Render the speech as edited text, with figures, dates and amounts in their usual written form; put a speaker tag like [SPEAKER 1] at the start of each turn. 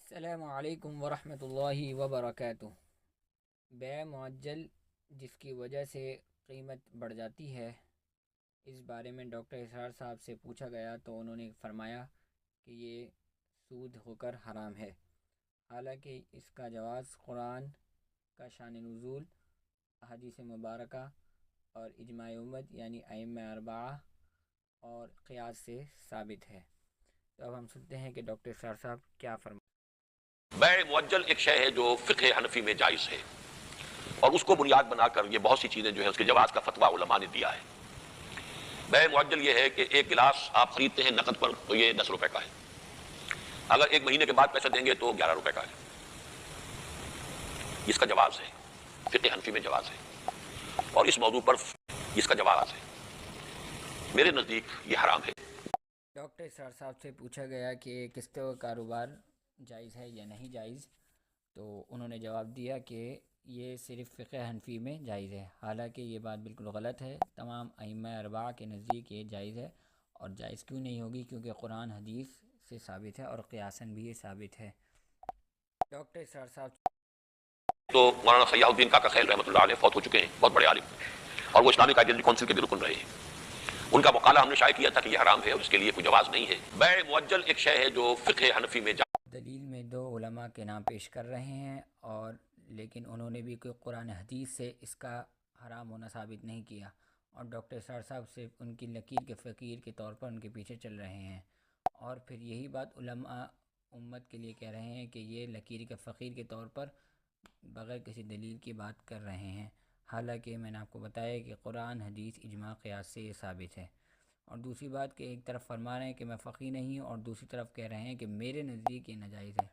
[SPEAKER 1] السلام علیکم ورحمۃ اللہ وبرکاتہ۔ بیع معجل جس کی وجہ سے قیمت بڑھ جاتی ہے، اس بارے میں ڈاکٹر اسرار صاحب سے پوچھا گیا تو انہوں نے فرمایا کہ یہ سود ہو کر حرام ہے، حالانکہ اس کا جواز قرآن کا شان نزول، احادیث مبارکہ اور اجماع امت یعنی ائمہ اربعہ اور قیاس سے ثابت ہے۔ تو اب ہم سنتے ہیں کہ ڈاکٹر اسرار صاحب کیا فرمایا۔
[SPEAKER 2] بیع معجل ایک شے ہے جو فقہ حنفی میں جائز ہے، اور اس کو بنیاد بنا کر یہ بہت سی چیزیں جو ہیں اس کے جواز کا فتویٰ علماء نے دیا ہے۔ بیع معجل یہ ہے کہ ایک گلاس آپ خریدتے ہیں نقد پر تو یہ 10 روپے کا ہے، اگر ایک مہینے کے بعد پیسہ دیں گے تو 11 روپے کا ہے۔ اس کا جواز ہے، فقہ حنفی میں جواز ہے، اور اس موضوع پر اس کا جواز ہے، میرے نزدیک یہ حرام ہے۔
[SPEAKER 1] ڈاکٹر اسرار صاحب سے پوچھا گیا کہ قسطوں کا کاروبار جائز ہے یا نہیں جائز، تو انہوں نے جواب دیا کہ یہ صرف فقہ حنفی میں جائز ہے، حالانکہ یہ بات بالکل غلط ہے۔ تمام ائمہ اربعہ کے نزدیک یہ جائز ہے، اور جائز کیوں نہیں ہوگی؟ کیونکہ قرآن حدیث سے ثابت ہے اور قیاساً بھی یہ ثابت ہے۔ ڈاکٹر اسرار صاحب
[SPEAKER 2] تو مولانا سیاح الدین کاکا خیل رحمۃ اللہ علیہ فوت ہو چکے ہیں، بہت بڑے عالم، اور وہ اسلامک آئیڈینٹی کونسل کے بھی رکن رہے ہیں۔ ان کا مقالہ ہم نے شائع کیا تھا کہ یہ حرام ہے اور اس کے لیے کوئی جواز نہیں ہے۔ بیع معجل ایک شے ہے جو فقہ حنفی میں
[SPEAKER 1] دلیل میں دو علماء کے نام پیش کر رہے ہیں، اور لیکن انہوں نے بھی کوئی قرآن حدیث سے اس کا حرام ہونا ثابت نہیں کیا، اور ڈاکٹر اسرار صاحب صرف ان کی لکیر کے فقیر کے طور پر ان کے پیچھے چل رہے ہیں، اور پھر یہی بات علماء امت کے لیے کہہ رہے ہیں کہ یہ لکیر کے فقیر کے طور پر بغیر کسی دلیل کی بات کر رہے ہیں، حالانکہ میں نے آپ کو بتایا کہ قرآن حدیث اجماع قیاس سے یہ ثابت ہے۔ اور دوسری بات کہ ایک طرف فرما رہے ہیں کہ میں فقی نہیں ہوں، اور دوسری طرف کہہ رہے ہیں کہ میرے نزدیک یہ ناجائز ہے۔